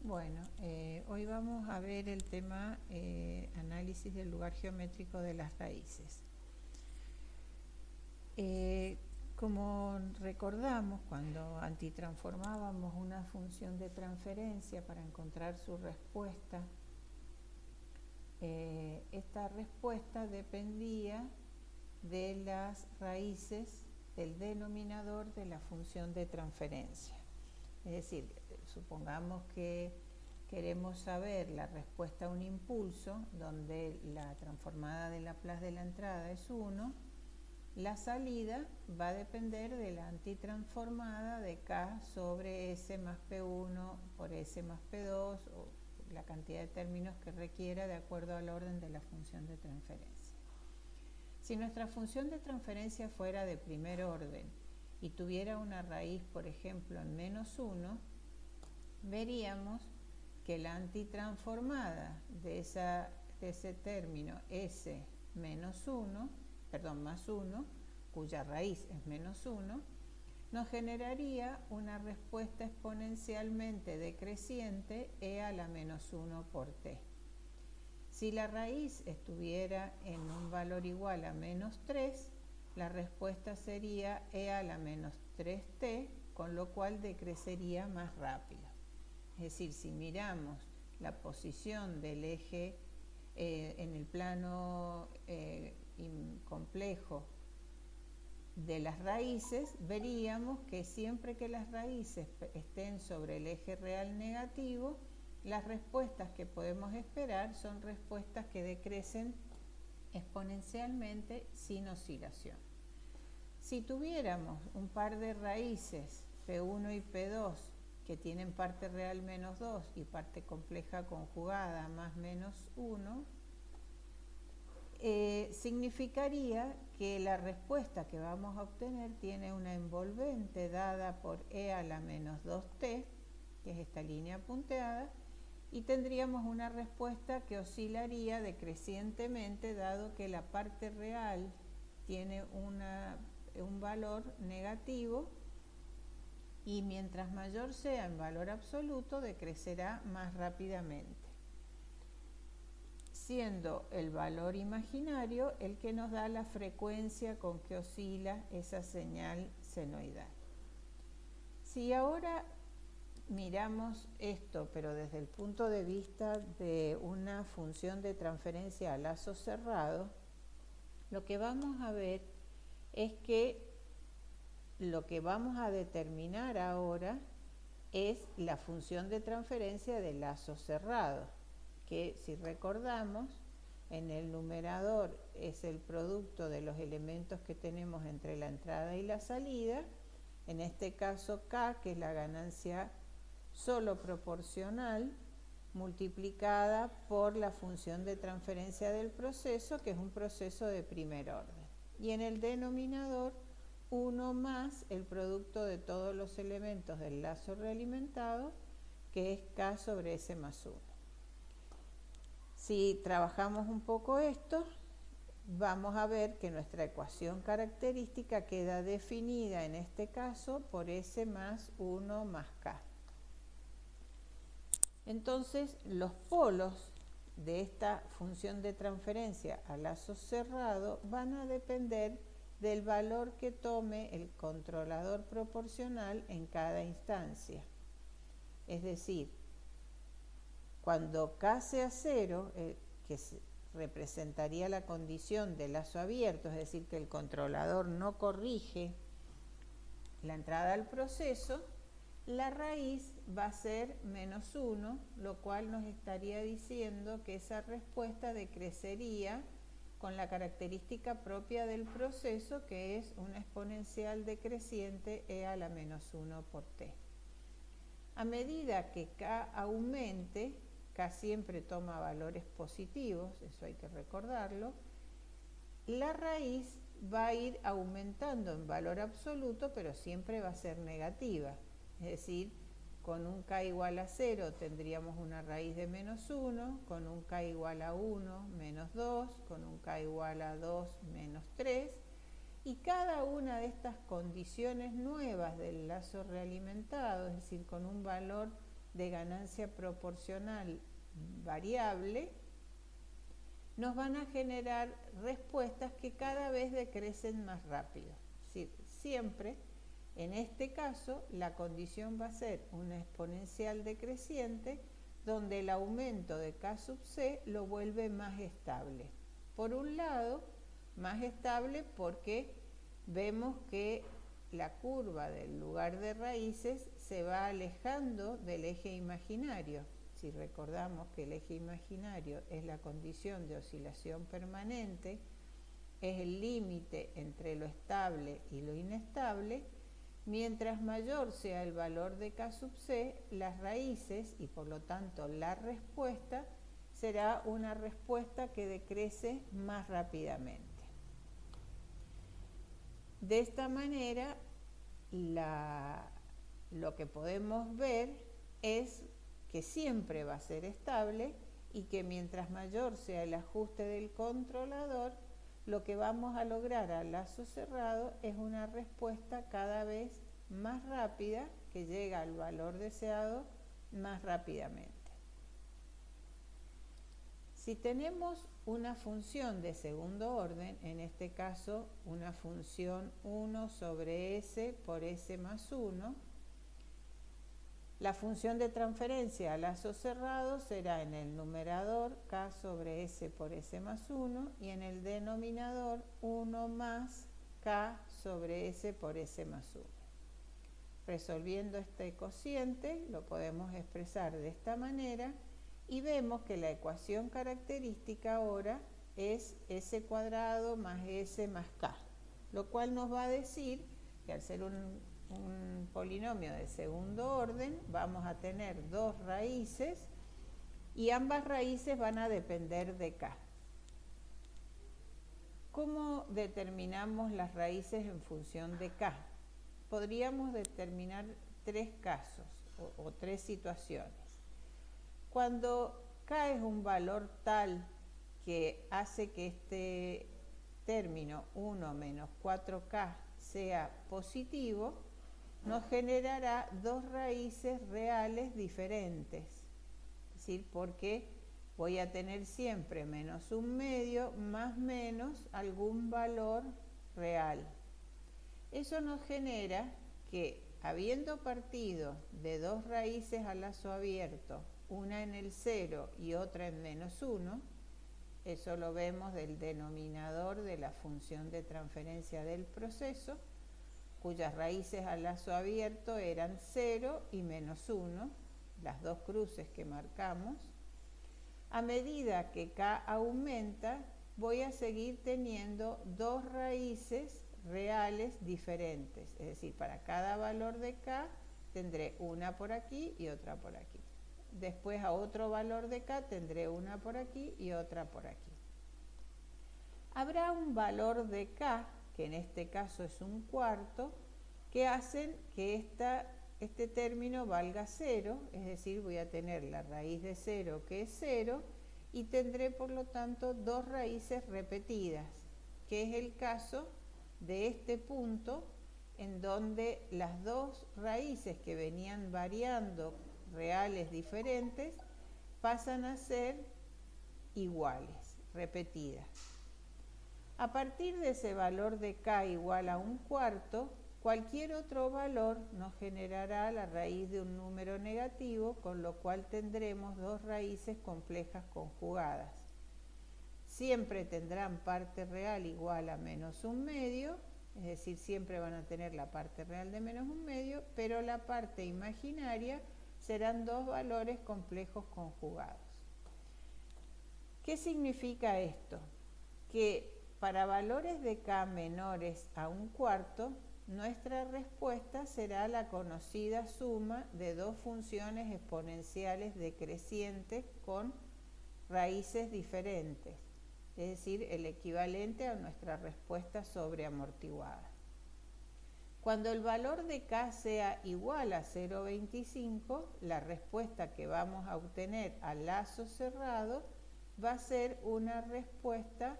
Bueno, hoy vamos a ver el tema análisis del lugar geométrico de las raíces. Como recordamos, cuando antitransformábamos una función de transferencia para encontrar su respuesta, esta respuesta dependía de las raíces del denominador de la función de transferencia. Es decir, supongamos que queremos saber la respuesta a un impulso donde la transformada de Laplace de la entrada es 1, la salida va a depender de la antitransformada de K sobre S más P1 por S más P2 o la cantidad de términos que requiera de acuerdo al orden de la función de transferencia. Si nuestra función de transferencia fuera de primer orden y tuviera una raíz, por ejemplo, en menos 1, veríamos que la antitransformada de ese término S menos 1, más 1, cuya raíz es menos 1, nos generaría una respuesta exponencialmente decreciente e a la menos 1 por t. Si la raíz estuviera en un valor igual a menos 3, la respuesta sería e a la menos 3t, con lo cual decrecería más rápido. Es decir, si miramos la posición del eje en el plano complejo de las raíces, veríamos que siempre que las raíces estén sobre el eje real negativo, las respuestas que podemos esperar son respuestas que decrecen exponencialmente sin oscilación. Si tuviéramos un par de raíces, P1 y P2, que tienen parte real menos 2 y parte compleja conjugada más menos 1, significaría que la respuesta que vamos a obtener tiene una envolvente dada por e a la menos 2t, que es esta línea punteada, y tendríamos una respuesta que oscilaría decrecientemente dado que la parte real tiene un valor negativo y mientras mayor sea en valor absoluto decrecerá más rápidamente, siendo el valor imaginario el que nos da la frecuencia con que oscila esa señal senoidal. Si ahora miramos esto, pero desde el punto de vista de una función de transferencia a lazo cerrado, lo que vamos a ver es que lo que vamos a determinar ahora es la función de transferencia de lazo cerrado, que si recordamos, en el numerador es el producto de los elementos que tenemos entre la entrada y la salida, en este caso K, que es la ganancia solo proporcional, multiplicada por la función de transferencia del proceso, que es un proceso de primer orden. Y en el denominador, 1 más el producto de todos los elementos del lazo realimentado, que es K sobre S más 1. Si trabajamos un poco esto, vamos a ver que nuestra ecuación característica queda definida en este caso por S más 1 más K. Entonces, los polos de esta función de transferencia a lazo cerrado van a depender del valor que tome el controlador proporcional en cada instancia. Es decir, cuando K sea 0, que representaría la condición de lazo abierto, es decir, que el controlador no corrige la entrada al proceso, la raíz va a ser menos 1, lo cual nos estaría diciendo que esa respuesta decrecería con la característica propia del proceso, que es una exponencial decreciente e a la menos 1 por t. A medida que K aumente, K siempre toma valores positivos, eso hay que recordarlo, la raíz va a ir aumentando en valor absoluto, pero siempre va a ser negativa. Es decir, con un K igual a 0 tendríamos una raíz de menos 1, con un K igual a 1, menos 2, con un K igual a 2, menos 3, y cada una de estas condiciones nuevas del lazo realimentado, es decir, con un valor de ganancia proporcional variable nos van a generar respuestas que cada vez decrecen más rápido. Es decir, siempre, en este caso, la condición va a ser una exponencial decreciente donde el aumento de K sub C lo vuelve más estable. Por un lado, más estable porque vemos que la curva del lugar de raíces se va alejando del eje imaginario. Si recordamos que el eje imaginario es la condición de oscilación permanente, es el límite entre lo estable y lo inestable, mientras mayor sea el valor de K sub C, las raíces y por lo tanto la respuesta será una respuesta que decrece más rápidamente. De esta manera, lo que podemos ver es que siempre va a ser estable y que mientras mayor sea el ajuste del controlador, lo que vamos a lograr a lazo cerrado es una respuesta cada vez más rápida que llega al valor deseado más rápidamente. Si tenemos una función de segundo orden, en este caso una función 1 sobre S por S más 1, la función de transferencia a lazo cerrado será en el numerador K sobre S por S más 1 y en el denominador 1 más K sobre S por S más 1. Resolviendo este cociente lo podemos expresar de esta manera y vemos que la ecuación característica ahora es S cuadrado más S más K, lo cual nos va a decir que al ser un polinomio de segundo orden vamos a tener dos raíces y ambas raíces van a depender de K. ¿Cómo determinamos las raíces en función de K? Podríamos determinar tres casos o tres situaciones. Cuando K es un valor tal que hace que este término 1 menos 4K sea positivo, nos generará dos raíces reales diferentes. Es decir, porque voy a tener siempre menos un medio más menos algún valor real. Eso nos genera que, habiendo partido de dos raíces a lazo abierto, una en el 0 y otra en menos 1, eso lo vemos del denominador de la función de transferencia del proceso, cuyas raíces a lazo abierto eran 0 y menos 1, las dos cruces que marcamos. A medida que K aumenta, voy a seguir teniendo dos raíces reales diferentes, es decir, para cada valor de K tendré una por aquí y otra por aquí. Después a otro valor de K tendré una por aquí y otra por aquí. Habrá un valor de K, que en este caso es un cuarto, que hacen que este término valga 0, es decir, voy a tener la raíz de 0 que es 0 y tendré por lo tanto dos raíces repetidas, que es el caso de este punto en donde las dos raíces que venían variando reales diferentes pasan a ser iguales, repetidas. A partir de ese valor de K igual a un cuarto, cualquier otro valor nos generará la raíz de un número negativo, con lo cual tendremos dos raíces complejas conjugadas. Siempre tendrán parte real igual a menos un medio, es decir, siempre van a tener la parte real de menos un medio, pero la parte imaginaria serán dos valores complejos conjugados. ¿Qué significa esto? Que para valores de K menores a un cuarto, nuestra respuesta será la conocida suma de dos funciones exponenciales decrecientes con raíces diferentes, es decir, el equivalente a nuestra respuesta sobreamortiguada. Cuando el valor de K sea igual a 0,25, la respuesta que vamos a obtener a lazo cerrado va a ser una respuesta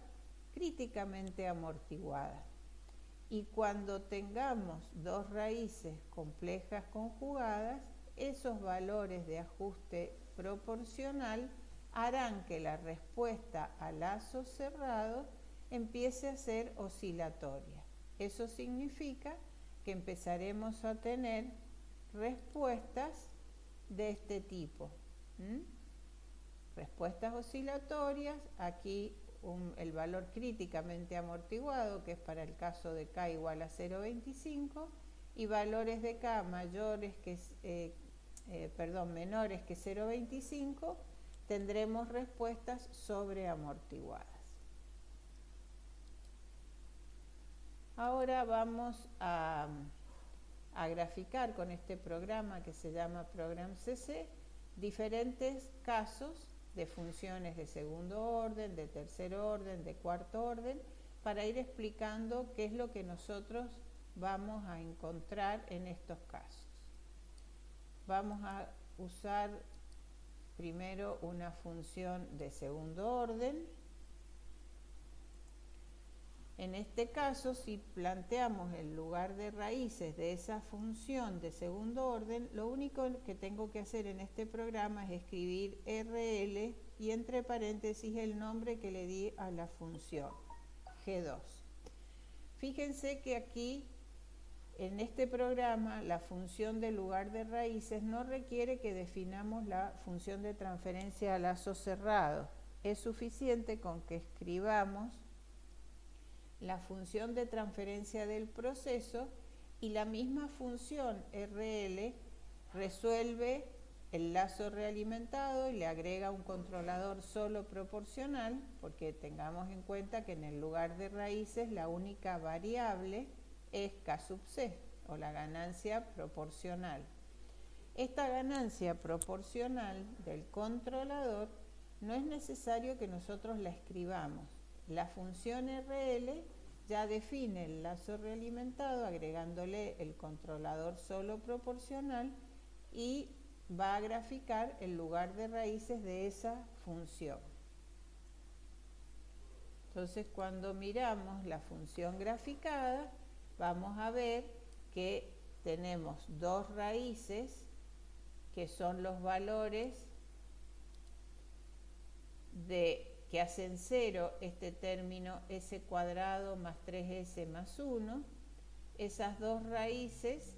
críticamente amortiguada. Y cuando tengamos dos raíces complejas conjugadas, esos valores de ajuste proporcional harán que la respuesta a lazos cerrados empiece a ser oscilatoria. Eso significa que empezaremos a tener respuestas de este tipo. Respuestas oscilatorias, aquí el valor críticamente amortiguado, que es para el caso de K igual a 0,25, y valores de K menores que 0,25, tendremos respuestas sobreamortiguadas. Ahora vamos a graficar con este programa que se llama Program CC diferentes casos de funciones de segundo orden, de tercer orden, de cuarto orden, para ir explicando qué es lo que nosotros vamos a encontrar en estos casos. Vamos a usar primero una función de segundo orden. En este caso, si planteamos el lugar de raíces de esa función de segundo orden, lo único que tengo que hacer en este programa es escribir RL y entre paréntesis el nombre que le di a la función, G2. Fíjense que aquí, en este programa, la función de lugar de raíces no requiere que definamos la función de transferencia a lazo cerrado. Es suficiente con que escribamos la función de transferencia del proceso y la misma función RL resuelve el lazo realimentado y le agrega un controlador solo proporcional, porque tengamos en cuenta que en el lugar de raíces la única variable es K sub C, o la ganancia proporcional. Esta ganancia proporcional del controlador no es necesario que nosotros la escribamos. La función RL ya define el lazo realimentado agregándole el controlador solo proporcional y va a graficar el lugar de raíces de esa función. Entonces, cuando miramos la función graficada, vamos a ver que tenemos dos raíces que son los valores que hacen 0 este término s cuadrado más 3s más 1. Esas dos raíces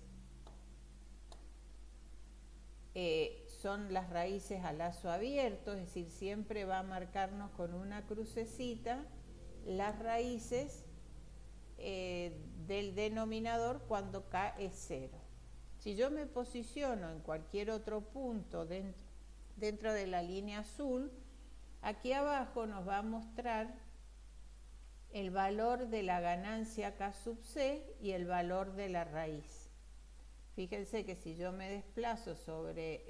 son las raíces a lazo abierto, es decir, siempre va a marcarnos con una crucecita las raíces del denominador cuando K es 0. Si yo me posiciono en cualquier otro punto dentro de la línea azul, aquí abajo nos va a mostrar el valor de la ganancia K sub C y el valor de la raíz. Fíjense que si yo me desplazo sobre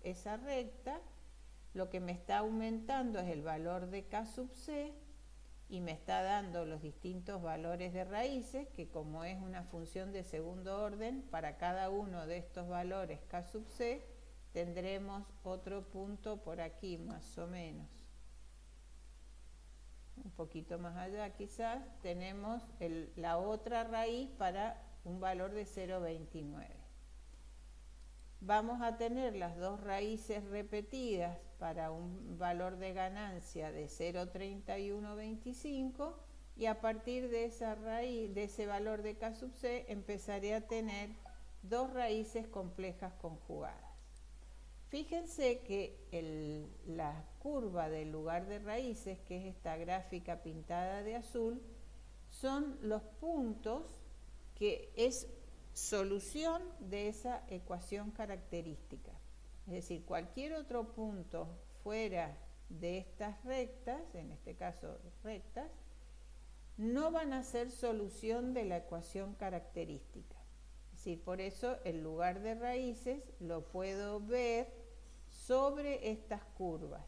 esa recta, lo que me está aumentando es el valor de K sub C y me está dando los distintos valores de raíces, que como es una función de segundo orden, para cada uno de estos valores K sub C, tendremos otro punto por aquí, más o menos. Un poquito más allá quizás, tenemos la otra raíz para un valor de 0,29. Vamos a tener las dos raíces repetidas para un valor de ganancia de 0,3125 y a partir de esa raíz, de ese valor de K sub C, empezaré a tener dos raíces complejas conjugadas. Fíjense que la curva del lugar de raíces, que es esta gráfica pintada de azul, son los puntos que es solución de esa ecuación característica. Es decir, cualquier otro punto fuera de estas rectas, en este caso rectas, no van a ser solución de la ecuación característica. Es decir, por eso el lugar de raíces lo puedo ver sobre estas curvas.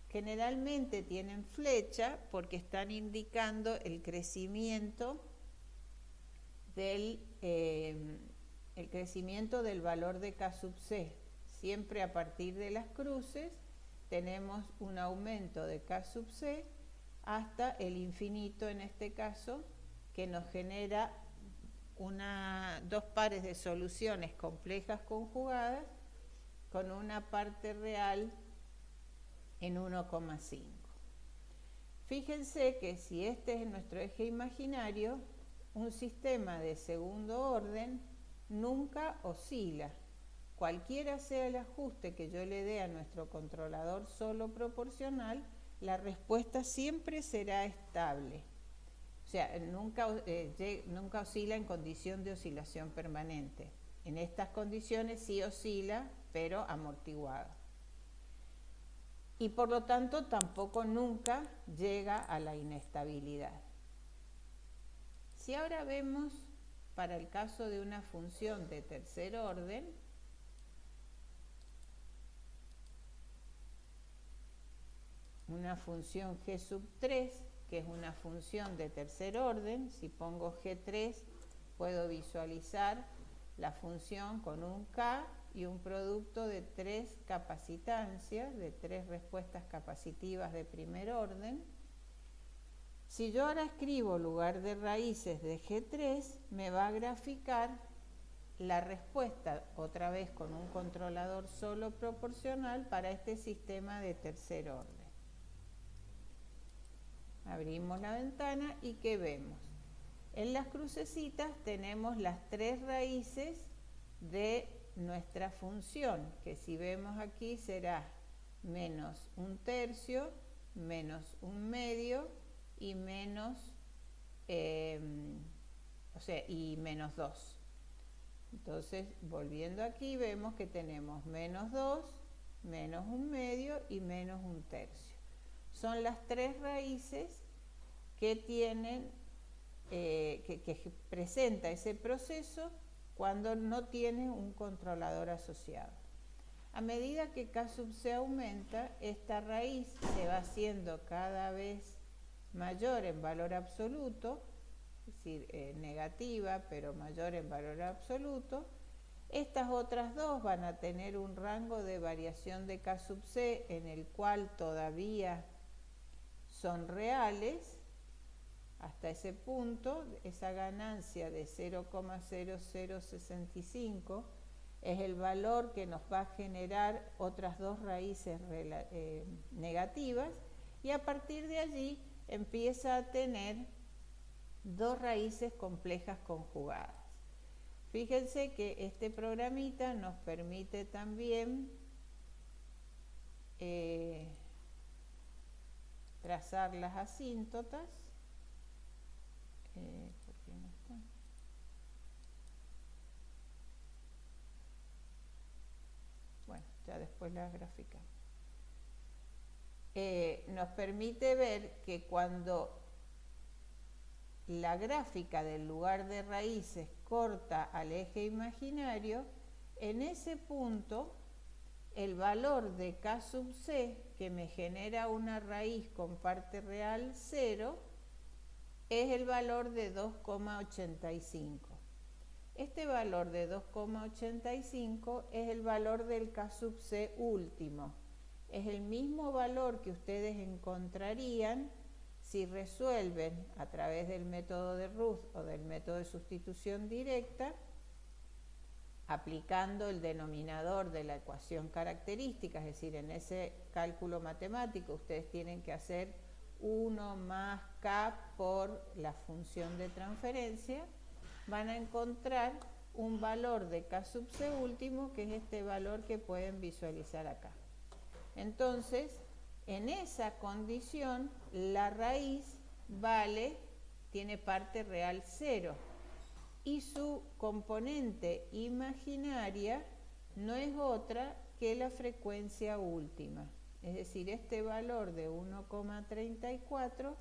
Generalmente tienen flecha porque están indicando el crecimiento del valor de K sub C. Siempre a partir de las cruces tenemos un aumento de K sub C hasta el infinito en este caso, que nos genera dos pares de soluciones complejas conjugadas con una parte real en 1,5. Fíjense que si este es nuestro eje imaginario, un sistema de segundo orden nunca oscila. Cualquiera sea el ajuste que yo le dé a nuestro controlador solo proporcional, la respuesta siempre será estable. O sea, nunca oscila en condición de oscilación permanente. En estas condiciones sí oscila, pero amortiguado. Y por lo tanto tampoco nunca llega a la inestabilidad. Si ahora vemos para el caso de una función de tercer orden, una función g sub 3, que es una función de tercer orden, si pongo g3 puedo visualizar la función con un k y un producto de 3 capacitancias, de 3 respuestas capacitivas de primer orden. Si yo ahora escribo lugar de raíces de G3, me va a graficar la respuesta, otra vez con un controlador solo proporcional, para este sistema de tercer orden. Abrimos la ventana y ¿qué vemos? En las crucecitas tenemos las 3 raíces de nuestra función, que si vemos aquí será menos 1/3, menos 1/2 y menos, y menos 2. Entonces, volviendo aquí, vemos que tenemos menos 2, menos 1/2 y menos 1/3. Son las 3 raíces que tienen, que presenta ese proceso cuando no tiene un controlador asociado. A medida que K sub C aumenta, esta raíz se va haciendo cada vez mayor en valor absoluto, es decir, negativa, pero mayor en valor absoluto. Estas otras dos van a tener un rango de variación de K sub C en el cual todavía son reales. Hasta ese punto, esa ganancia de 0,0065 es el valor que nos va a generar otras dos raíces negativas, y a partir de allí empieza a tener dos raíces complejas conjugadas. Fíjense que este programita nos permite también trazar las asíntotas. ¿Por qué no está? Bueno, ya después las graficamos. Nos permite ver que cuando la gráfica del lugar de raíces corta al eje imaginario, en ese punto el valor de K sub C, que me genera una raíz con parte real 0, es el valor de 2,85. Este valor de 2,85 es el valor del K sub C último. Es el mismo valor que ustedes encontrarían si resuelven a través del método de Ruth o del método de sustitución directa, aplicando el denominador de la ecuación característica, es decir, en ese cálculo matemático ustedes tienen que hacer 1 más K por la función de transferencia, van a encontrar un valor de K sub C último, que es este valor que pueden visualizar acá. Entonces, en esa condición, la raíz tiene parte real 0, y su componente imaginaria no es otra que la frecuencia última. Es decir, este valor de 1,34,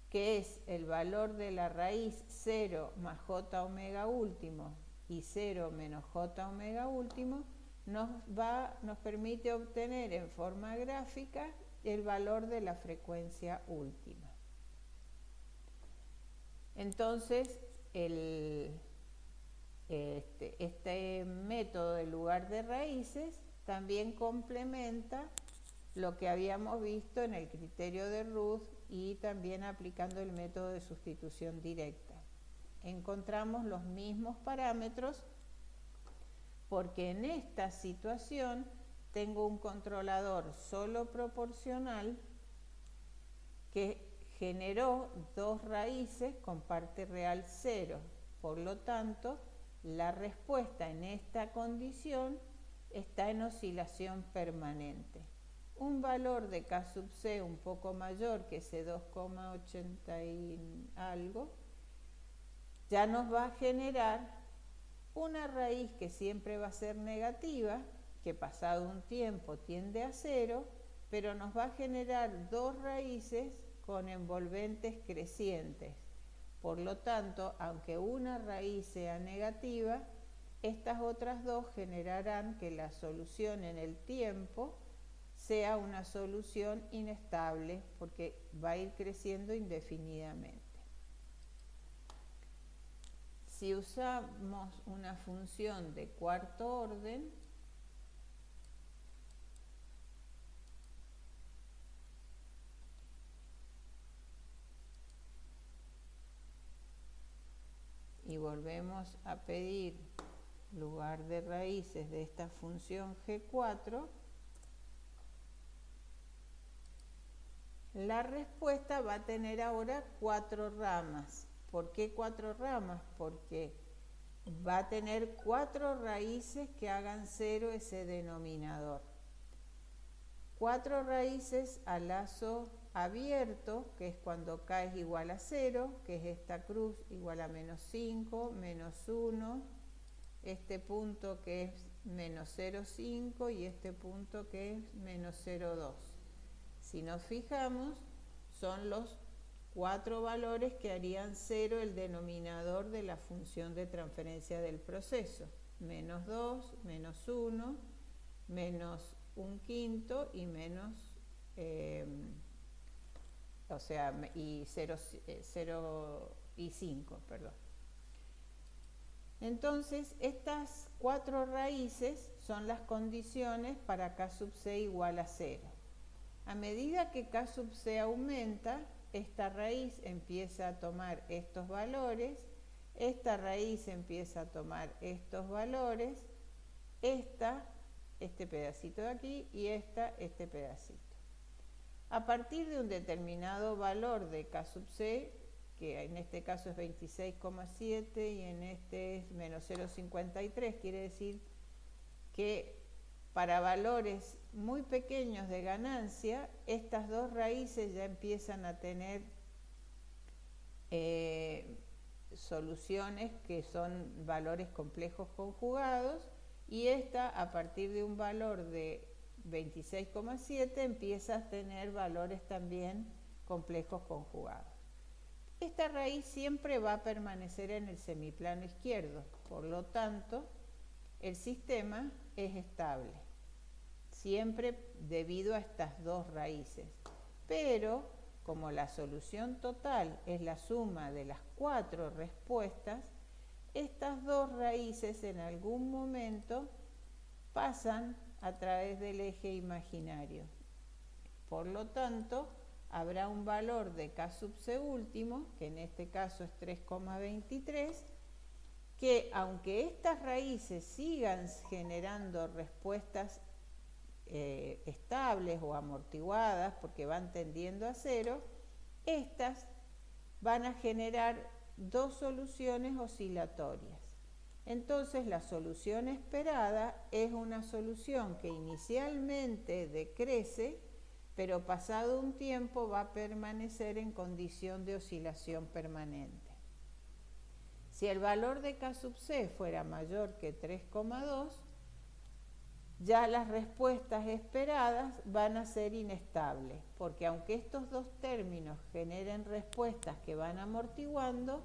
que es el valor de la raíz 0 más j omega último y 0 menos j omega último, nos permite obtener en forma gráfica el valor de la frecuencia última. Entonces, este método de lugar de raíces también complementa lo que habíamos visto en el criterio de Ruth y también aplicando el método de sustitución directa. encontramos los mismos parámetros porque en esta situación tengo un controlador solo proporcional que generó dos raíces con parte real 0. Por lo tanto, la respuesta en esta condición está en oscilación permanente. Un valor de K sub C un poco mayor que ese 2,80 y algo, ya nos va a generar una raíz que siempre va a ser negativa, que pasado un tiempo tiende a 0, pero nos va a generar dos raíces con envolventes crecientes. Por lo tanto, aunque una raíz sea negativa, estas otras dos generarán que la solución en el tiempo sea una solución inestable, porque va a ir creciendo indefinidamente. Si usamos una función de cuarto orden, y volvemos a pedir lugar de raíces de esta función G4, la respuesta va a tener ahora 4 ramas. ¿Por qué 4 ramas? Porque va a tener 4 raíces que hagan 0 ese denominador. 4 raíces a lazo abierto, que es cuando K es igual a 0, que es esta cruz igual a menos 5, menos 1, este punto que es menos 0,5 y este punto que es menos 0,2. Si nos fijamos, son los 4 valores que harían 0 el denominador de la función de transferencia del proceso. Menos 2, menos 1, menos 1/5 y menos, y 0 y 5, perdón. Entonces, estas 4 raíces son las condiciones para K sub C igual a 0. A medida que K sub C aumenta, esta raíz empieza a tomar estos valores, esta raíz empieza a tomar estos valores, este pedacito de aquí y este pedacito. A partir de un determinado valor de K sub C, que en este caso es 26,7 y en este es menos 0,53, quiere decir que para valores muy pequeños de ganancia, estas dos raíces ya empiezan a tener soluciones que son valores complejos conjugados, y esta, a partir de un valor de 26,7, empieza a tener valores también complejos conjugados. Esta raíz siempre va a permanecer en el semiplano izquierdo, por lo tanto, el sistema es estable, siempre debido a estas dos raíces. Pero, como la solución total es la suma de las 4 respuestas, estas dos raíces en algún momento pasan a través del eje imaginario. Por lo tanto, habrá un valor de K sub C último, que en este caso es 3,23, que aunque estas raíces sigan generando respuestas estables o amortiguadas, porque van tendiendo a 0, estas van a generar dos soluciones oscilatorias. Entonces, la solución esperada es una solución que inicialmente decrece, pero pasado un tiempo va a permanecer en condición de oscilación permanente. Si el valor de K sub C fuera mayor que 3,2, ya las respuestas esperadas van a ser inestables, porque aunque estos dos términos generen respuestas que van amortiguando,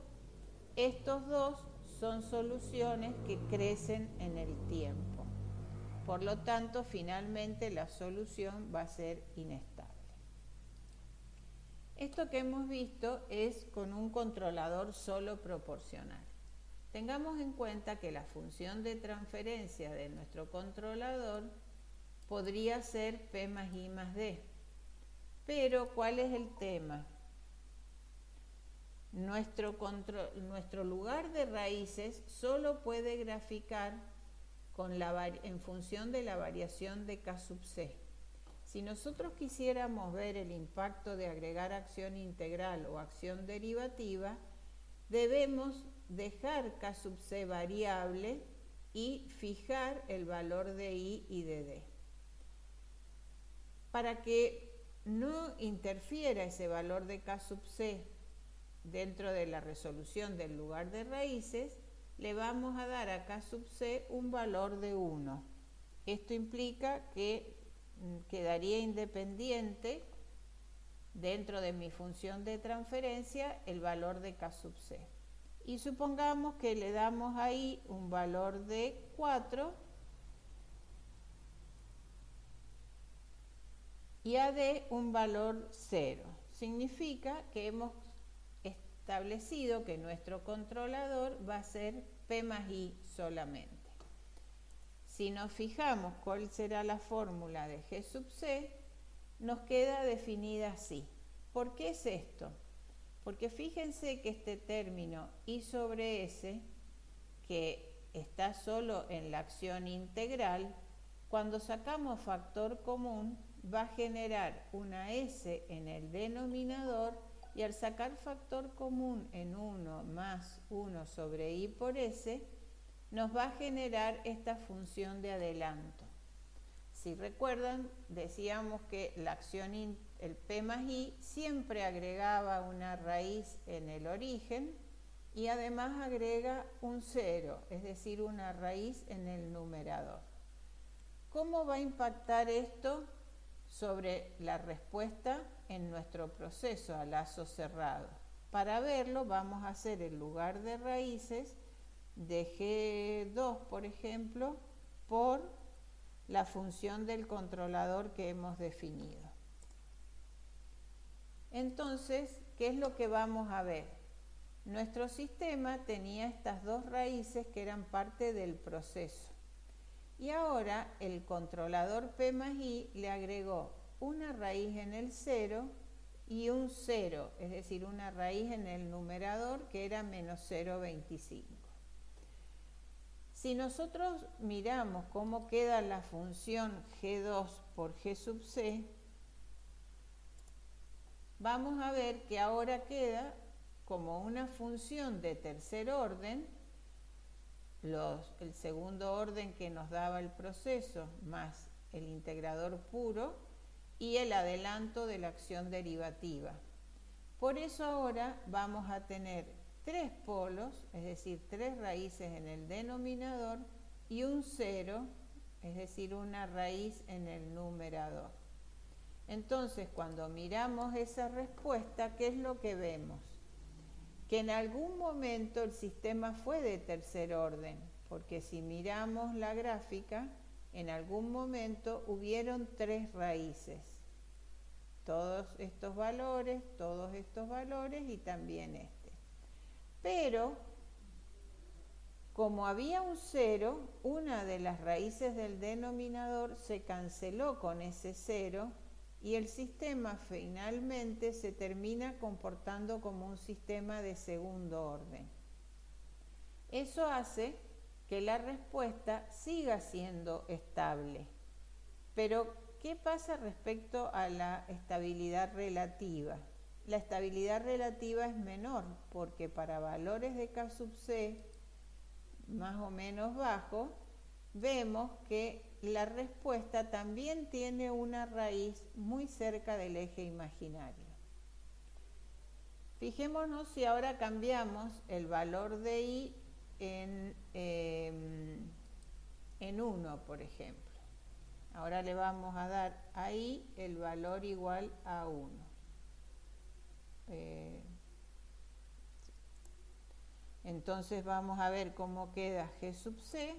estos dos son soluciones que crecen en el tiempo. Por lo tanto, finalmente la solución va a ser inestable. Esto que hemos visto es con un controlador solo proporcional. Tengamos en cuenta que la función de transferencia de nuestro controlador podría ser P más I más D. Pero, ¿cuál es el tema? nuestro lugar de raíces solo puede graficar en función de la variación de K sub C. Si nosotros quisiéramos ver el impacto de agregar acción integral o acción derivativa, debemos dejar K sub C variable y fijar el valor de I y de D. Para que no interfiera ese valor de K sub C dentro de la resolución del lugar de raíces, le vamos a dar a K sub C un valor de 1. Esto implica que quedaría independiente dentro de mi función de transferencia el valor de K sub C. Y supongamos que le damos ahí un valor de 4 y a D un valor 0. Significa que hemos establecido que nuestro controlador va a ser P más I solamente. Si nos fijamos cuál será la fórmula de G sub C, nos queda definida así. ¿Por qué es esto? Porque fíjense que este término I sobre S, que está solo en la acción integral, cuando sacamos factor común va a generar una S en el denominador, y al sacar factor común en 1 más 1 sobre I por S, nos va a generar esta función de adelanto. Si recuerdan, decíamos que la acción, el P más I, siempre agregaba una raíz en el origen y además agrega un 0, es decir, una raíz en el numerador. ¿Cómo va a impactar esto sobre la respuesta en nuestro proceso a lazo cerrado? Para verlo, vamos a hacer el lugar de raíces de G2, por ejemplo, por la función del controlador que hemos definido. Entonces, ¿qué es lo que vamos a ver? Nuestro sistema tenía estas dos raíces que eran parte del proceso. Y ahora el controlador P más I le agregó una raíz en el 0 y un 0, es decir, una raíz en el numerador que era menos 0,25. Si nosotros miramos cómo queda la función G2 por G sub C, vamos a ver que ahora queda como una función de tercer orden, el segundo orden que nos daba el proceso más el integrador puro y el adelanto de la acción derivativa. Por eso ahora vamos a tener 3 polos, es decir, 3 raíces en el denominador y un 0, es decir, una raíz en el numerador. Entonces, cuando miramos esa respuesta, ¿qué es lo que vemos? Que en algún momento el sistema fue de tercer orden, porque si miramos la gráfica, en algún momento hubieron 3 raíces. Todos estos valores y también este. Pero, como había un 0, una de las raíces del denominador se canceló con ese 0 y el sistema finalmente se termina comportando como un sistema de segundo orden. Eso hace que la respuesta siga siendo estable. Pero, ¿qué pasa respecto a la estabilidad relativa? La estabilidad relativa es menor, porque para valores de K sub C más o menos bajo, vemos que la respuesta también tiene una raíz muy cerca del eje imaginario. Fijémonos si ahora cambiamos el valor de I en 1, por ejemplo. Ahora le vamos a dar a I el valor igual a 1. Entonces vamos a ver cómo queda G sub C.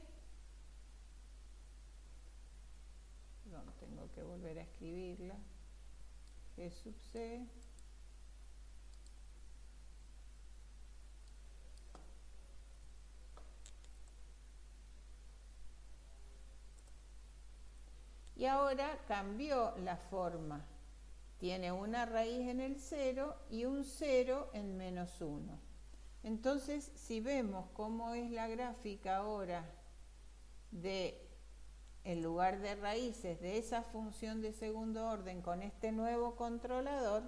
Perdón, tengo que volver a escribirla. G sub C. Y ahora cambió la forma. tiene una raíz en el 0 y un 0 en menos 1. Entonces, si vemos cómo es la gráfica ahora de el lugar de raíces de esa función de segundo orden con este nuevo controlador,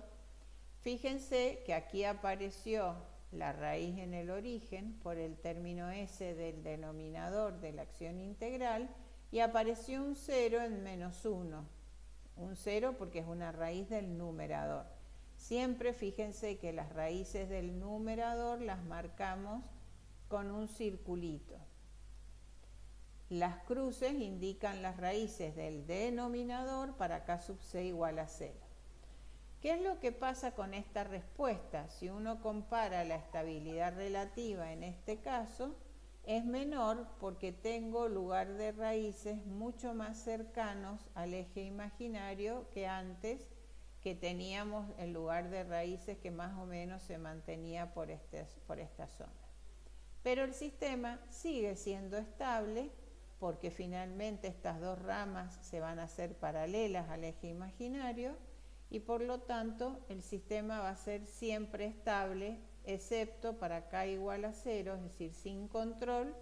fíjense que aquí apareció la raíz en el origen por el término S del denominador de la acción integral y apareció un 0 en menos 1. Un 0 porque es una raíz del numerador. Siempre fíjense que las raíces del numerador las marcamos con un circulito. Las cruces indican las raíces del denominador para K sub C igual a 0. ¿Qué es lo que pasa con esta respuesta? Si uno compara la estabilidad relativa en este caso, es menor porque tengo lugar de raíces mucho más cercanos al eje imaginario que antes, que teníamos el lugar de raíces que más o menos se mantenía por esta zona. Pero el sistema sigue siendo estable porque finalmente estas dos ramas se van a hacer paralelas al eje imaginario y por lo tanto el sistema va a ser siempre estable, excepto para K igual a 0, es decir, sin control,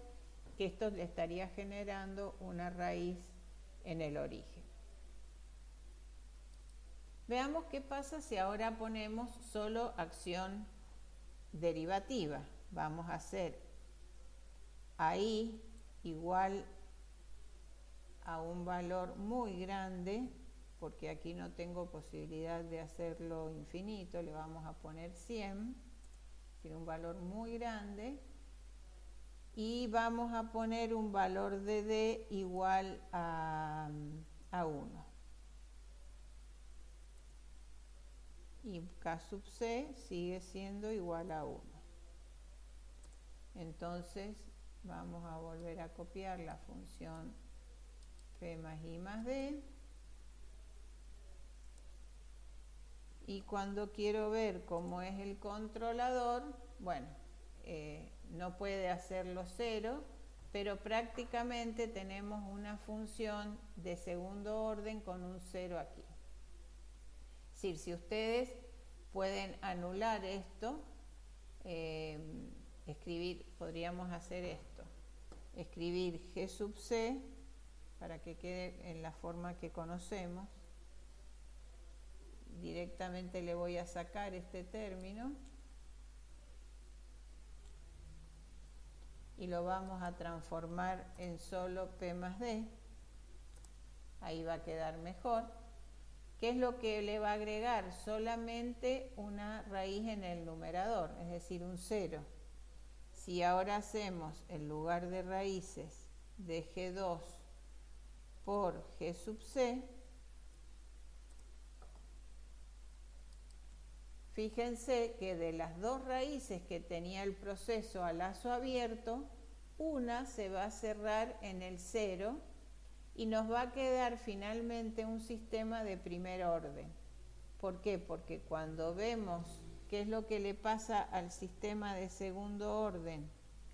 que esto le estaría generando una raíz en el origen. Veamos qué pasa si ahora ponemos solo acción derivativa. Vamos a hacer ahí igual a un valor muy grande, porque aquí no tengo posibilidad de hacerlo infinito, le vamos a poner 100, tiene un valor muy grande, y vamos a poner un valor de D igual a 1. Y K sub C sigue siendo igual a 1. Entonces vamos a volver a copiar la función P más I más D. Y cuando quiero ver cómo es el controlador, bueno, no puede hacerlo 0, pero prácticamente tenemos una función de segundo orden con un 0 aquí. Es decir, si ustedes pueden anular esto, podríamos hacer esto, escribir G sub C para que quede en la forma que conocemos. Directamente le voy a sacar este término y lo vamos a transformar en solo P más D. Ahí va a quedar mejor. ¿Qué es lo que le va a agregar? Solamente una raíz en el numerador, es decir, un 0. Si ahora hacemos el lugar de raíces de G2 por G sub C, fíjense que de las dos raíces que tenía el proceso a lazo abierto, una se va a cerrar en el 0 y nos va a quedar finalmente un sistema de primer orden. ¿Por qué? Porque cuando vemos qué es lo que le pasa al sistema de segundo orden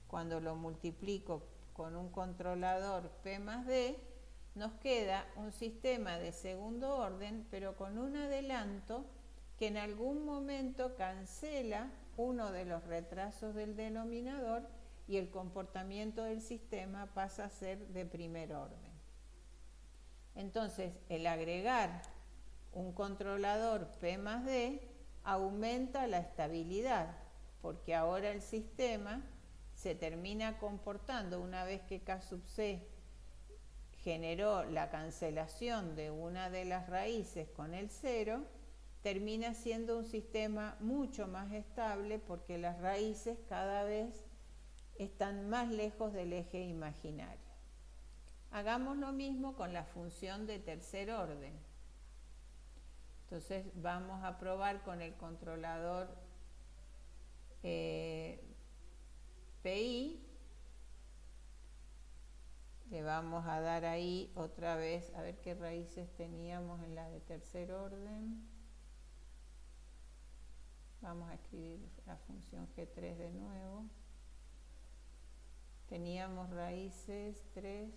cuando lo multiplico con un controlador P más D, nos queda un sistema de segundo orden, pero con un adelanto que en algún momento cancela uno de los retrasos del denominador y el comportamiento del sistema pasa a ser de primer orden. Entonces, el agregar un controlador P más D aumenta la estabilidad, porque ahora el sistema se termina comportando, una vez que K sub C generó la cancelación de una de las raíces con el 0, termina siendo un sistema mucho más estable porque las raíces cada vez están más lejos del eje imaginario. Hagamos lo mismo con la función de tercer orden. Entonces vamos a probar con el controlador PI. Le vamos a dar ahí otra vez, a ver qué raíces teníamos en la de tercer orden. Vamos a escribir la función G3 de nuevo. Teníamos raíces 3,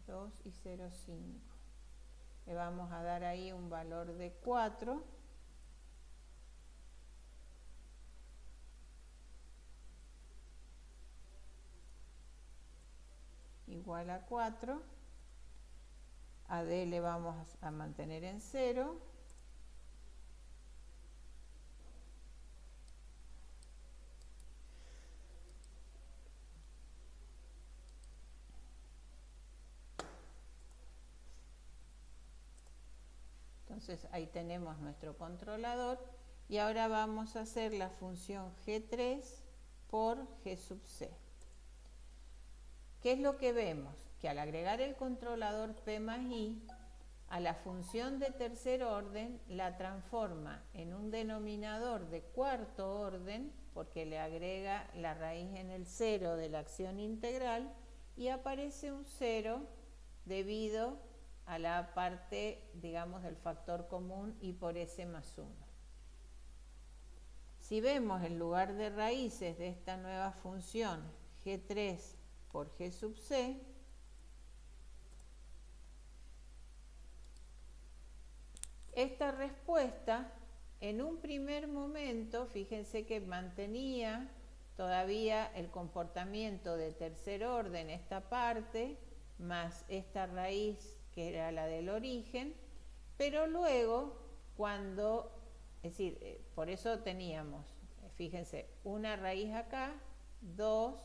2 y 0,5. Le vamos a dar ahí un valor de 4 igual a 4. A D le vamos a mantener en 0. Entonces ahí tenemos nuestro controlador y ahora vamos a hacer la función G3 por G sub C. ¿Qué es lo que vemos? Que al agregar el controlador P más I, a la función de tercer orden la transforma en un denominador de cuarto orden, porque le agrega la raíz en el 0 de la acción integral, y aparece un 0 debido a la parte, digamos, del factor común y por S más 1. Si vemos el lugar de raíces de esta nueva función G3 por G sub C, esta respuesta en un primer momento, fíjense que mantenía todavía el comportamiento de tercer orden, esta parte, más esta raíz que era la del origen, pero luego cuando, es decir, por eso teníamos, fíjense, una raíz acá, 2,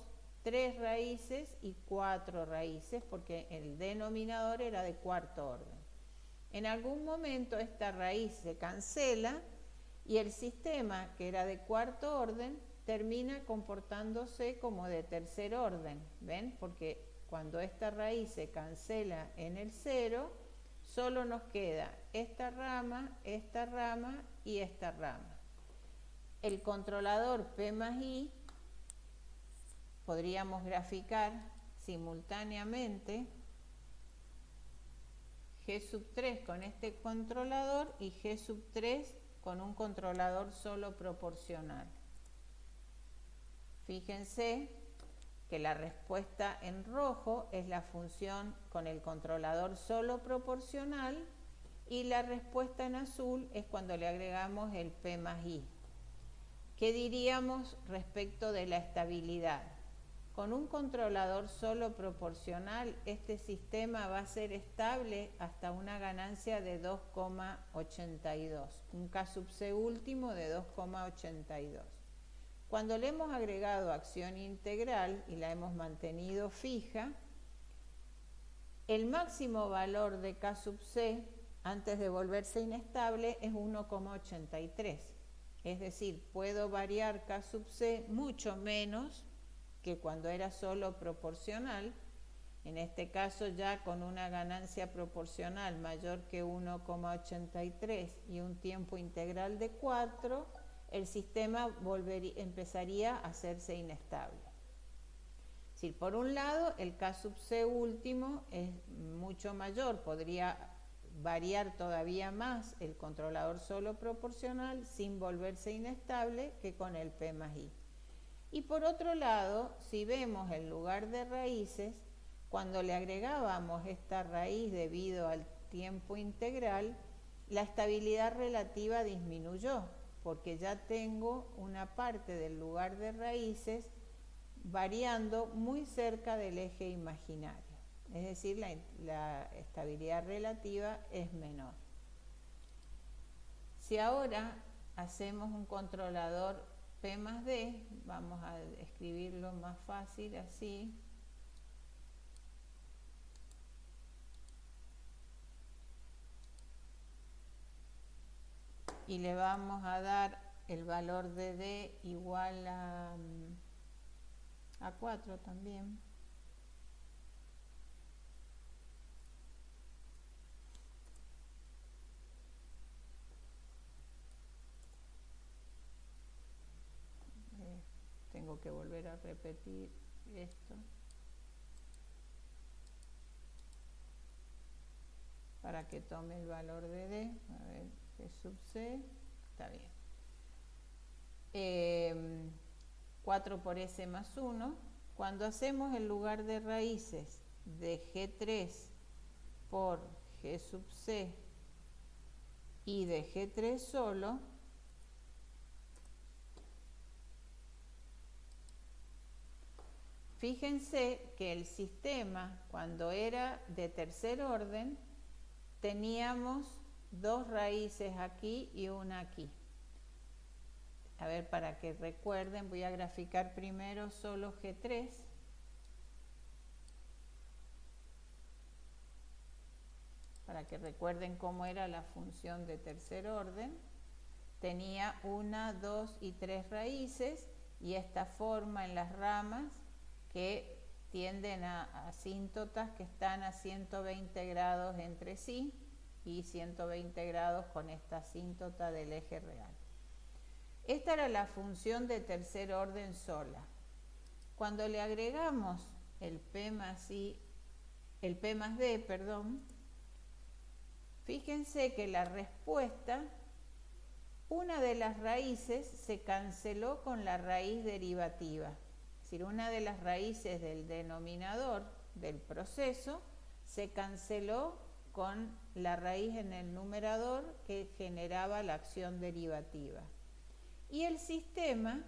3 raíces y 4 raíces, porque el denominador era de cuarto orden. En algún momento esta raíz se cancela y el sistema, que era de cuarto orden, termina comportándose como de tercer orden, ¿ven? Porque cuando esta raíz se cancela en el 0, solo nos queda esta rama y esta rama. El controlador P más I podríamos graficar simultáneamente G sub 3 con este controlador y G sub 3 con un controlador solo proporcional. Fíjense que la respuesta en rojo es la función con el controlador solo proporcional y la respuesta en azul es cuando le agregamos el P más I. ¿Qué diríamos respecto de la estabilidad? Con un controlador solo proporcional, este sistema va a ser estable hasta una ganancia de 2,82, un K sub C último de 2,82. Cuando le hemos agregado acción integral y la hemos mantenido fija, el máximo valor de K sub C antes de volverse inestable es 1,83. Es decir, puedo variar K sub C mucho menos que cuando era solo proporcional, en este caso ya con una ganancia proporcional mayor que 1,83 y un tiempo integral de 4, el sistema empezaría a hacerse inestable. Es decir, por un lado, el K sub C último es mucho mayor, podría variar todavía más el controlador solo proporcional sin volverse inestable que con el P más I. Y por otro lado, si vemos el lugar de raíces, cuando le agregábamos esta raíz debido al tiempo integral, la estabilidad relativa disminuyó, porque ya tengo una parte del lugar de raíces variando muy cerca del eje imaginario. Es decir, la estabilidad relativa es menor. Si ahora hacemos un controlador P más D, vamos a escribirlo más fácil así. Y le vamos a dar el valor de D igual a 4 también. Tengo que volver a repetir esto para que tome el valor de D. A ver, G sub C, está bien. 4 por S más 1. Cuando hacemos el lugar de raíces de G3 por G sub C y de G3 solo, Fíjense que el sistema, cuando era de tercer orden, teníamos dos raíces aquí y una aquí. A ver, para que recuerden, voy a graficar primero solo G3. Para que recuerden cómo era la función de tercer orden. Tenía 1, 2 y 3 raíces y esta forma en las ramas que tienden a asíntotas que están a 120 grados entre sí y 120 grados con esta asíntota del eje real. Esta era la función de tercer orden sola. Cuando le agregamos el P más D, fíjense que la respuesta, una de las raíces se canceló con la raíz derivativa. Es decir, una de las raíces del denominador del proceso se canceló con la raíz en el numerador que generaba la acción derivativa. Y el sistema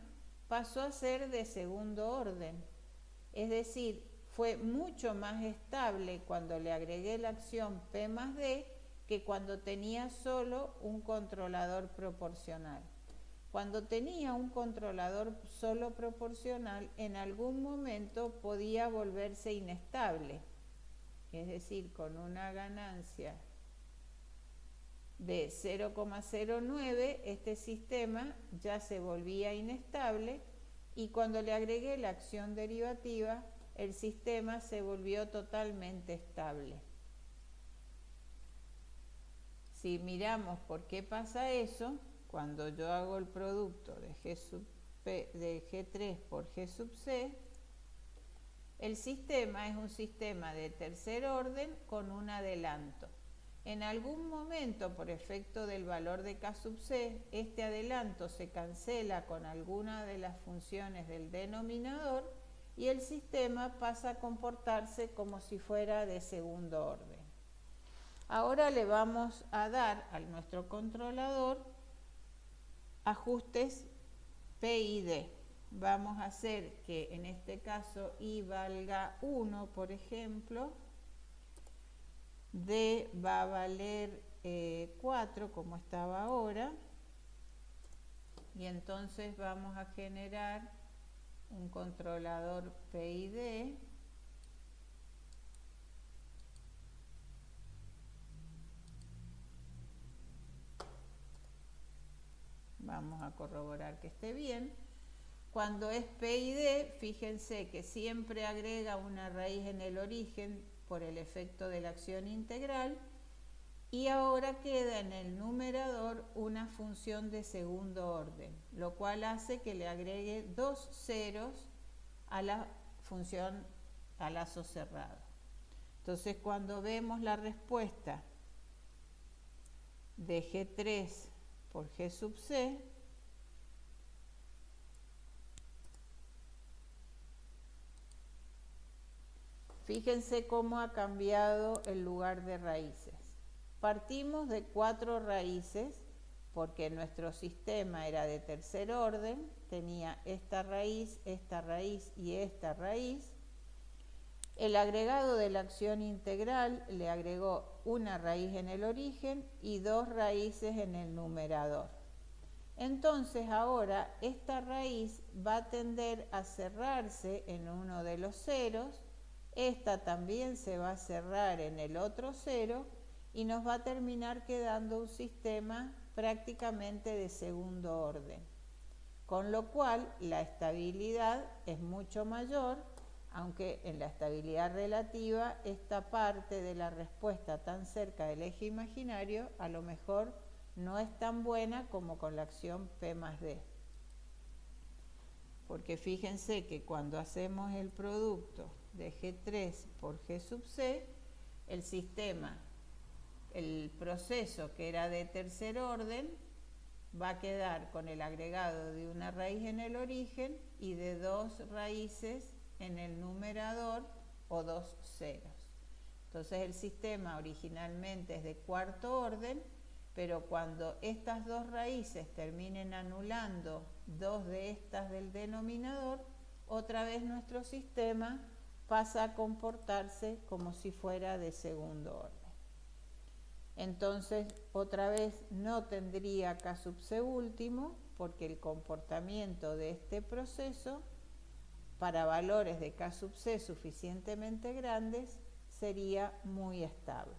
pasó a ser de segundo orden. Es decir, fue mucho más estable cuando le agregué la acción P más D que cuando tenía solo un controlador proporcional. Cuando tenía un controlador solo proporcional, en algún momento podía volverse inestable, es decir, con una ganancia de 0,09, este sistema ya se volvía inestable y cuando le agregué la acción derivativa, el sistema se volvió totalmente estable. Si miramos por qué pasa eso, cuando yo hago el producto de G3 por G sub C, el sistema es un sistema de tercer orden con un adelanto. En algún momento, por efecto del valor de K sub C, este adelanto se cancela con alguna de las funciones del denominador y el sistema pasa a comportarse como si fuera de segundo orden. Ahora le vamos a dar a nuestro controlador ajustes P y D. Vamos a hacer que en este caso I valga 1, por ejemplo. D va a valer 4, como estaba ahora. Y entonces vamos a generar un controlador P y D. Vamos a corroborar que esté bien. Cuando es P y D, fíjense que siempre agrega una raíz en el origen por el efecto de la acción integral y ahora queda en el numerador una función de segundo orden, lo cual hace que le agregue 2 ceros a la función a lazo cerrado. Entonces, cuando vemos la respuesta de G3 por G sub C, fíjense cómo ha cambiado el lugar de raíces. Partimos de 4 raíces porque nuestro sistema era de tercer orden, tenía esta raíz y esta raíz. El agregado de la acción integral le agregó una raíz en el origen y 2 raíces en el numerador. Entonces ahora esta raíz va a tender a cerrarse en uno de los ceros, esta también se va a cerrar en el otro cero y nos va a terminar quedando un sistema prácticamente de segundo orden. Con lo cual la estabilidad es mucho mayor, aunque en la estabilidad relativa esta parte de la respuesta tan cerca del eje imaginario a lo mejor no es tan buena como con la acción P más D. Porque fíjense que cuando hacemos el producto de G3 por G sub C, el sistema, el proceso que era de tercer orden, va a quedar con el agregado de una raíz en el origen y de 2 raíces en el numerador o 2 ceros. Entonces el sistema originalmente es de cuarto orden, pero cuando estas 2 raíces terminen anulando 2 de estas del denominador, otra vez nuestro sistema pasa a comportarse como si fuera de segundo orden. Entonces, otra vez no tendría K sub C último, porque el comportamiento de este proceso para valores de K sub C suficientemente grandes sería muy estable.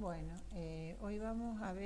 Bueno, hoy vamos a ver